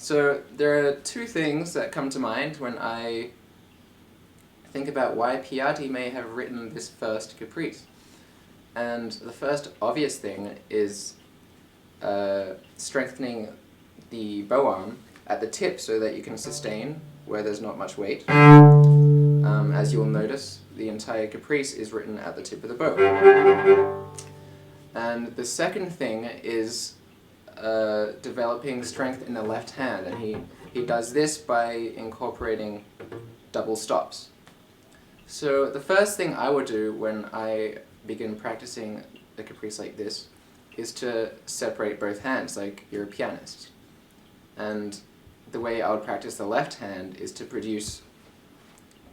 So there are two things that come to mind when I think about why Piatti may have written this first caprice. And the first obvious thing is strengthening the bow arm at the tip so that you can sustain where there's not much weight. As you'll notice, the entire caprice is written at the tip of the bow. And the second thing is developing strength in the left hand, and he does this by incorporating double stops. So the first thing I would do when I begin practicing a caprice like this is to separate both hands like you're a pianist. And the way I would practice the left hand is to produce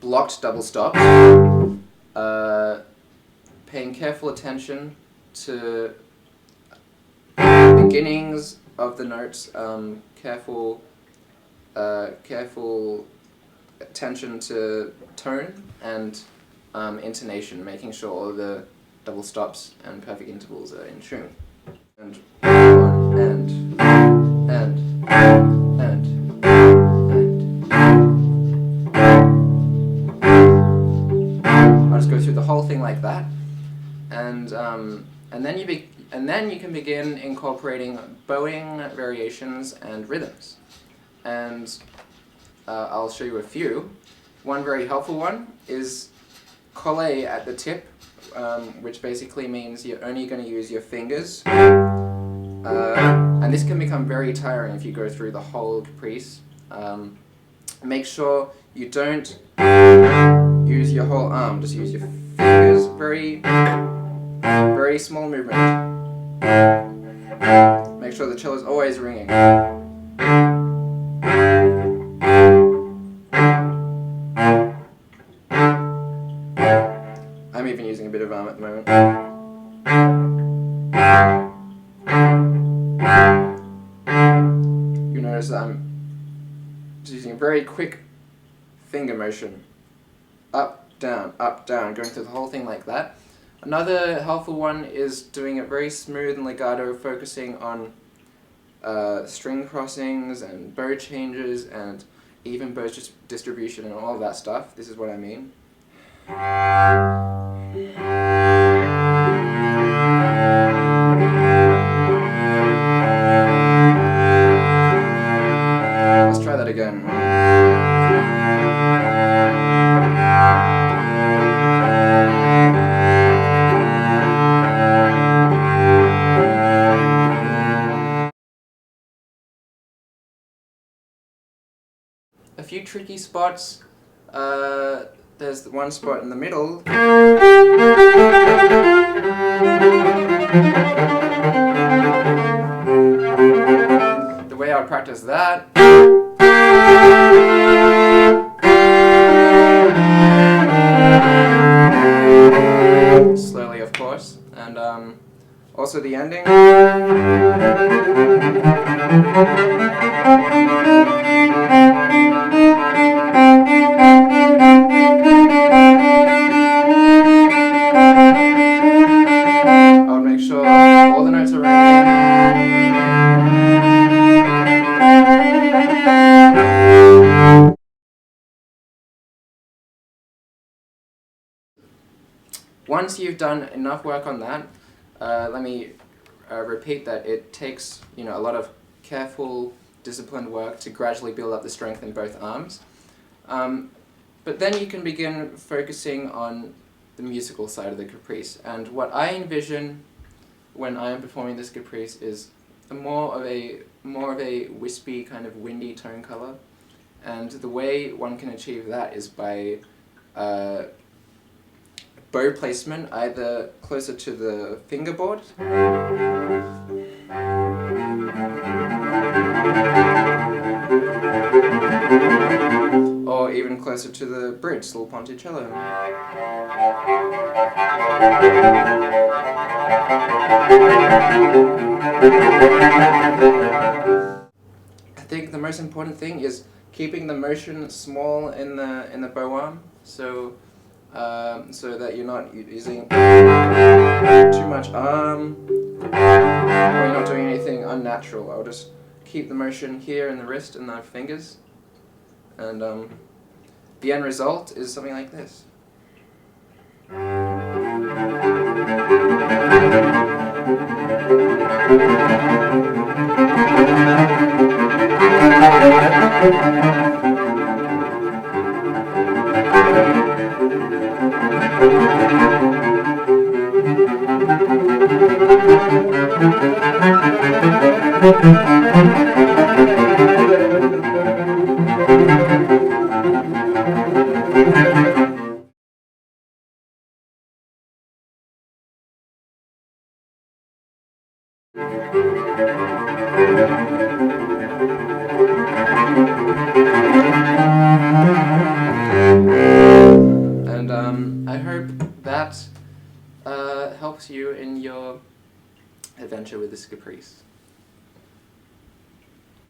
blocked double stops, paying careful attention to beginnings of the notes, careful attention to tone and intonation, making sure all the double stops and perfect intervals are in tune. And I'll just go through the whole thing like that, and then you can begin incorporating bowing variations and rhythms. And I'll show you a few. One very helpful one is colle at the tip, which basically means you're only going to use your fingers. And this can become very tiring if you go through the whole caprice. Make sure you don't use your whole arm, just use your fingers. Very small movement. Make sure the cello is always ringing. I'm even using a bit of arm at the moment. You notice that I'm just using a very quick finger motion. Up, down, going through the whole thing like that. Another helpful one is doing it very smooth and legato, focusing on string crossings and bow changes and even bow distribution and all of that stuff. This is what I mean. Let's try that again. A few tricky spots. There's one spot in the middle. The way I would practice that. Slowly, of course, and also the ending. I would make sure all the notes are ringing. Once you've done enough work on that, let me repeat that it takes a lot of careful, disciplined work to gradually build up the strength in both arms. But then you can begin focusing on the musical side of the caprice. And what I envision when I am performing this caprice is more of a wispy, kind of windy tone color. And the way one can achieve that is by bow placement, either closer to the fingerboard or even closer to the bridge, sul ponticello. I think the most important thing is keeping the motion small in the bow arm, so that you're not using too much arm, or you're not doing anything unnatural. I'll just keep keep the motion here in the wrist and the fingers. And the end result is something like this. And I hope that helps you in your adventure with this Caprice.